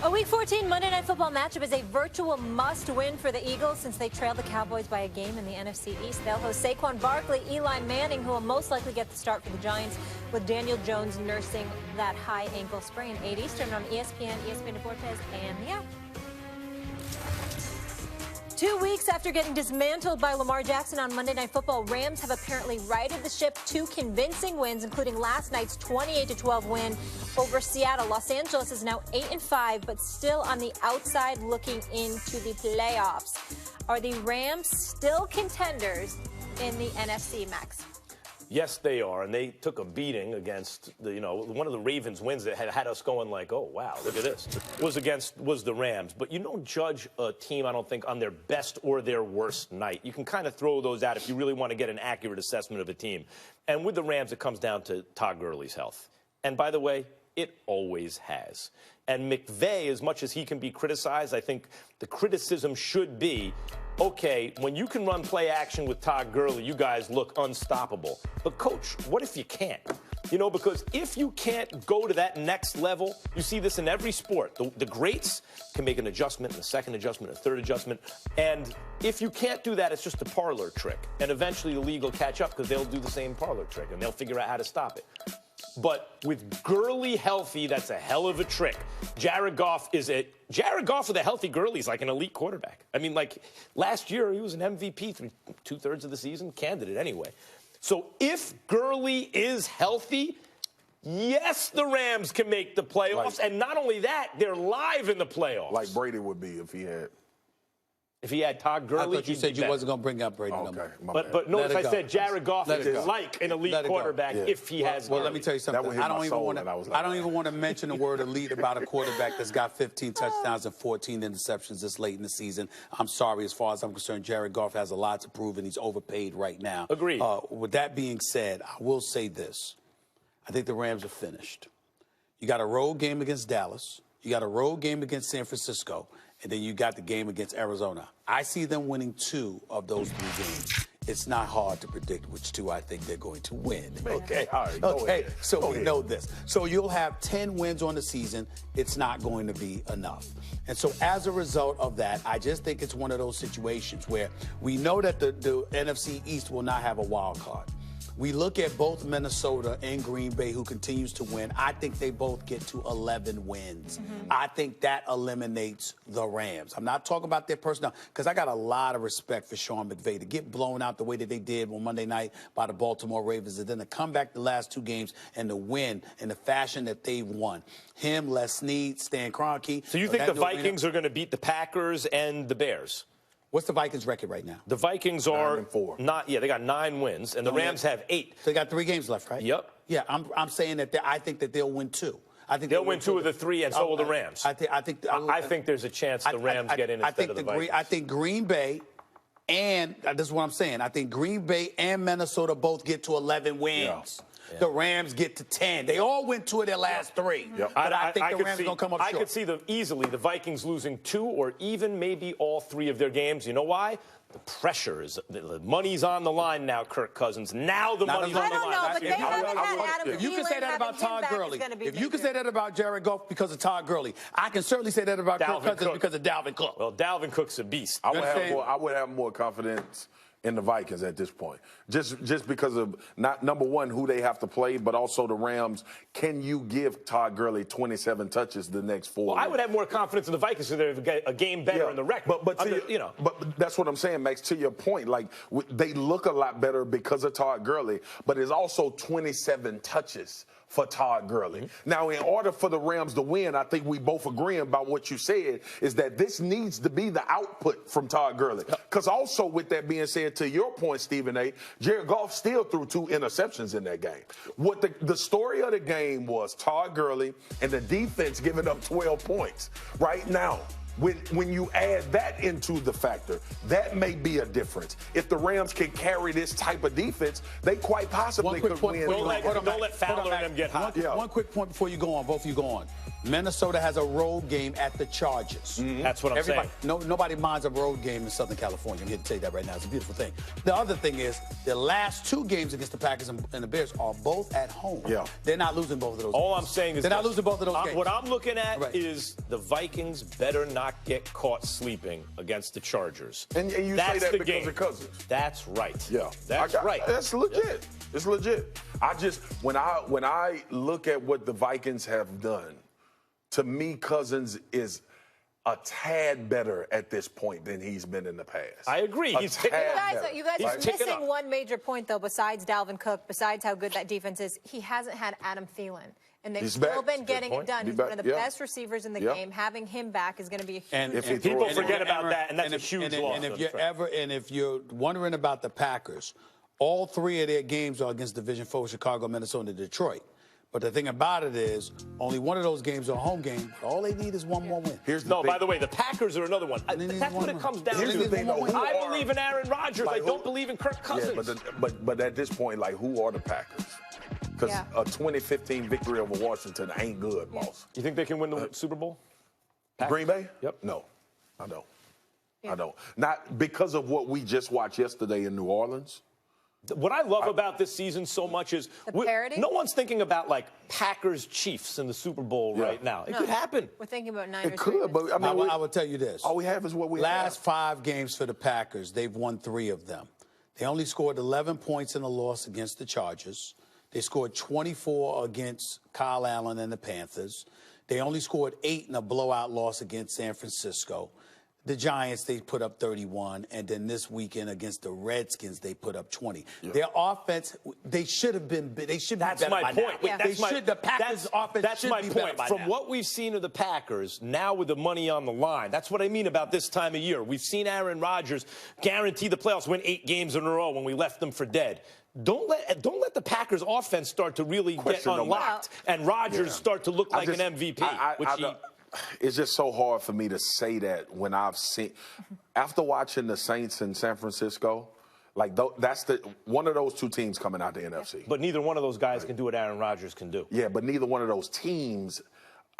A Week 14 Monday Night Football matchup is a virtual must-win for the Eagles since they trailed the Cowboys by a game in the NFC East. They'll host Saquon Barkley, Eli Manning, who will most likely get the start for the Giants, with Daniel Jones nursing that high ankle sprain. 8 Eastern on ESPN, ESPN Deportes, and the app. 2 weeks after getting dismantled by Lamar Jackson on Monday Night Football, Rams have apparently righted the ship 2 convincing wins, including last night's 28-12 win over Seattle. Los Angeles is now 8-5, but still on the outside looking into the playoffs. Are the Rams still contenders in the NFC, Max? Yes, they are, and they took a beating against one of the Ravens wins that had us going like, oh wow, look at this. Was the Rams, but you don't judge a team, I don't think, on their best or their worst night. You can kind of throw those out if you really want to get an accurate assessment of a team. And with the Rams, it comes down to Todd Gurley's health. And by the way, it always has. And McVay, as much as he can be criticized, I think the criticism should be, okay, when you can run play action with Todd Gurley, you guys look unstoppable. But, Coach, what if you can't? Because if you can't go to that next level, you see this in every sport. The greats can make an adjustment, a second adjustment, a third adjustment. And if you can't do that, it's just a parlor trick. And eventually the league will catch up because they'll do the same parlor trick, and they'll figure out how to stop it. But with Gurley healthy, that's a hell of a trick. Jared Goff with a healthy Gurley is like an elite quarterback. I mean, like last year, he was an MVP through 2/3 of the season, candidate anyway. So if Gurley is healthy, yes, the Rams can make the playoffs. And not only that, they're live in the playoffs. Like Brady would be if he had. If he had Todd Gurley, I thought you said you wasn't going to bring up Brady. Okay, but notice I said Jared Goff is like an elite quarterback if he has. Well, let me tell you something. I don't even want to mention the word elite about a quarterback that's got 15 touchdowns and 14 interceptions this late in the season. I'm sorry, as far as I'm concerned, Jared Goff has a lot to prove, and he's overpaid right now. Agreed. With that being said, I will say this: I think the Rams are finished. You got a road game against Dallas. You got a road game against San Francisco. And then you got the game against Arizona. I see them winning 2 of those 3 games. It's not hard to predict which 2 I think they're going to win. Okay, all right. Okay, so we know this. So you'll have 10 wins on the season. It's not going to be enough. And so as a result of that, I just think it's one of those situations where we know that the NFC East will not have a wild card. We look at both Minnesota and Green Bay, who continues to win. I think they both get to 11 wins. I think that eliminates the Rams. I'm not talking about their personnel, because I got a lot of respect for Sean McVay. To get blown out the way that they did on Monday night by the Baltimore Ravens, and then to come back the last 2 games and to win in the fashion that they've won. Him, Les Snead, Stan Kroenke. So you think the Vikings are going to beat the Packers and the Bears? What's the Vikings' record right now? The Vikings are 9-4. They got 9 wins, and the Rams have 8. So they got 3 games left, right? Yep. Yeah, I'm saying that I think that they'll win 2. I think they'll win 2 of the 3, and so will the Rams. I think there's a chance the Rams get in instead of the Vikings. I think Green Bay, and this is what I'm saying, I think Green Bay and Minnesota both get to 11 wins. Yeah. The Rams get to 10. They all went 2 of their last 3. Yep. But I think the Rams are going to come up short. I could see easily the Vikings losing 2 or even maybe all 3 of their games. You know why? The pressure is, the money's on the line now, Kirk Cousins. Now the money's on the line. I don't know, but they haven't had Adam Thielen. If you can say that about Todd Gurley, if you can say that about Jared Goff because of Todd Gurley, I can certainly say that about Kirk Cousins because of Dalvin Cook. Well, Dalvin Cook's a beast. I would have more confidence in the Vikings at this point. Just because of, not number one, who they have to play, but also the Rams. Can you give Todd Gurley 27 touches the next 4 Well, weeks? I would have more confidence in the Vikings because they're a game better in the record. But that's what I'm saying, Max, to your point. Like, they look a lot better because of Todd Gurley, but it's also 27 touches for Todd Gurley. Now, in order for the Rams to win, I think we both agree about what you said, is that this needs to be the output from Todd Gurley. Because also, with that being said, to your point, Stephen A., Jared Goff still threw 2 interceptions in that game. What the story of the game was Todd Gurley and the defense giving up 12 points. Right now, when you add that into the factor, that may be a difference. If the Rams can carry this type of defense, they quite possibly could win. Don't let Fowler and them get hot. One quick point before you go on, both of you go on. Minnesota has a road game at the Chargers. That's what I'm saying. Nobody minds a road game in Southern California. I'm here to tell you that right now. It's a beautiful thing. The other thing is the last 2 games against the Packers and the Bears are both at home. Yeah. They're not losing both of those All games. I'm saying is they're not losing both of those games. What I'm looking at Right. is the Vikings better not get caught sleeping against the Chargers. And you That's say that the because game. of Cousins. That's right. Yeah, That's right. That's legit. It's legit. I just when I look at what the Vikings have done, to me, Cousins is a tad better at this point than he's been in the past. I agree. He's ticking up. You guys are He's ticking missing up. one major point, though, besides Dalvin Cook, besides how good that defense is. He hasn't had Adam Thielen. And they've He's still back. been getting it done. He's He's back. one of the Yeah. best receivers in the Yeah. game. Having him back is going to be a huge And People throws forget it. about that, and that's a huge loss. And if you're wondering about the Packers, all 3 of their games are against Division 4, Chicago, Minnesota, and Detroit. But the thing about it is, only one of those games are a home game. All they need is one more win. Here's the No, thing. by the way, the Packers are another one. need That's one what it more. comes down Here's to. the thing, though. I believe in Aaron Rodgers. Like I who- don't believe in Kirk Cousins. Yeah, but at this point, like, who are the Packers? Because Yeah. a 2015 victory over Washington ain't good, boss. You think they can win the Super Bowl? Green Bay? Yep. No, I don't. Yeah. I don't. Not because of what we just watched yesterday in New Orleans. What I love about this season so much is The parity? no one's thinking about like Packers Chiefs in the Super Bowl Yeah. right now. It No. could happen. We're thinking about Niners. It could, but I mean, I will tell you this. all we have is what we Last have. 5 games for the Packers, they've won 3 of them. They only scored 11 points in a loss against the Chargers. They scored 24 against Kyle Allen and the Panthers. They only scored 8 in a blowout loss against San Francisco. The Giants, they put up 31, and then this weekend against the Redskins, they put up 20. Yeah. Their offense, they should have been. They should be That's better my by point. now. Yeah. They should. The Packers' offense That's should my be better point. by From now. what we've seen of the Packers, now with the money on the line, that's what I mean about this time of year. We've seen Aaron Rodgers guarantee the playoffs, win 8 games in a row when we left them for dead. Don't let the Packers' offense start to really Question get no more. unlocked and Rodgers start to look like just- an MVP. It's just so hard for me to say that when I've seen, after watching the Saints in San Francisco, like that's one of those 2 teams coming out the NFC. But neither one of those guys can do what Aaron Rodgers can do. Yeah, but neither one of those teams.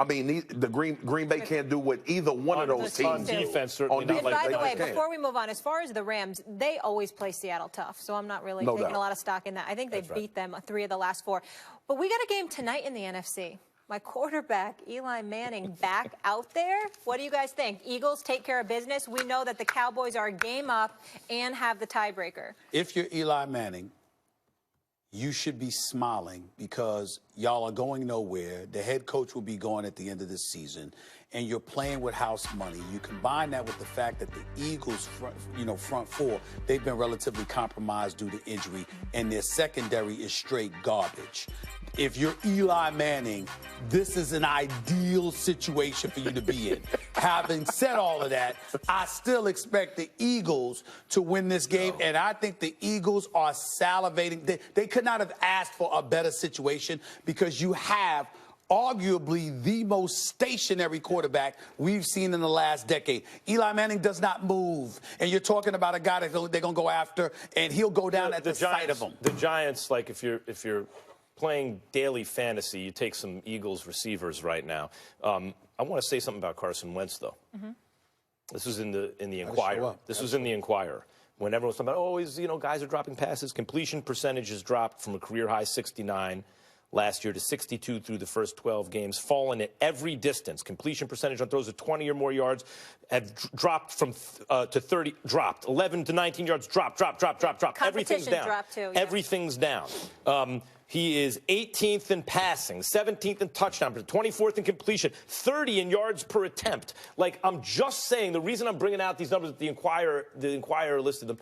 I mean, the Green Bay can't do what either one of those On teams defense, certainly not And like by they the way, can. before we move on, as far as the Rams, they always play Seattle tough, so I'm not really No taking doubt. a lot of stock in that. I think they That's right. beat them 3 of the last 4. But we got a game tonight in the NFC. My quarterback, Eli Manning, back out there. What do you guys think? Eagles take care of business. We know that the Cowboys are a game up and have the tiebreaker. If you're Eli Manning, you should be smiling because y'all are going nowhere. The head coach will be gone at the end of this season, and you're playing with house money. You combine that with the fact that the Eagles' front 4, they've been relatively compromised due to injury, and their secondary is straight garbage. If you're Eli Manning, this is an ideal situation for you to be in. Having said all of that, I still expect the Eagles to win this game, and I think the Eagles are salivating. They could not have asked for a better situation because you have arguably the most stationary quarterback we've seen in the last decade. Eli Manning does not move, and you're talking about a guy that they're going to go after, and he'll go down at the sight of him. The Giants, like if you're playing daily fantasy, you take some Eagles receivers right now. I want to say something about Carson Wentz, though. This was in the Inquirer. This was in the Inquirer. When everyone's talking about, guys are dropping passes, completion percentage has dropped from a career high 69 last year to 62 through the first 12 games, fallen at every distance. Completion percentage on throws of 20 or more yards have dropped from to 30, dropped. 11 to 19 yards, dropped. Everything's down. Dropped too, yeah. Everything's down. He is 18th in passing, 17th in touchdown, 24th in completion, 30 in yards per attempt. Like, I'm just saying, the reason I'm bringing out these numbers, the Inquirer listed them,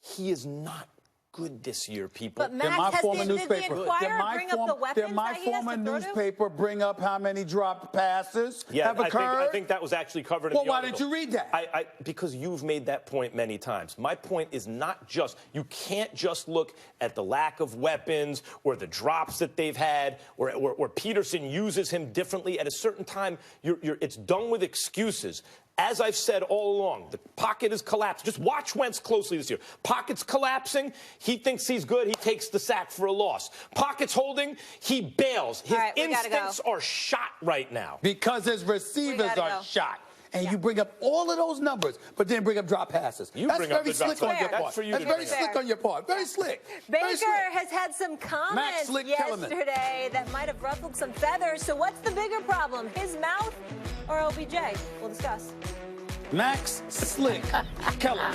he is not good this year, people. But Max, former did the newspaper. Inquirer bring up the weapons Did my that he has former to throw to? newspaper bring up how many dropped passes have occurred? I think that was actually covered in Well, the why article. didn't you read that? Because you've made that point many times. My point is not just, you can't just look at the lack of weapons or the drops that they've had or Peterson uses him differently. At a certain time, it's done with excuses. As I've said all along, the pocket is collapsed. Just watch Wentz closely this year. Pocket's collapsing. He thinks he's good. He takes the sack for a loss. Pocket's holding. He bails. His instincts are shot right now. Because his receivers are shot. And you bring up all of those numbers, but then bring up drop passes. That's very slick on your part. That's very slick on your part. Very slick. Baker has had some comments yesterday that might have ruffled some feathers. So what's the bigger problem, his mouth or OBJ? We'll discuss. Max Slick Kellerman.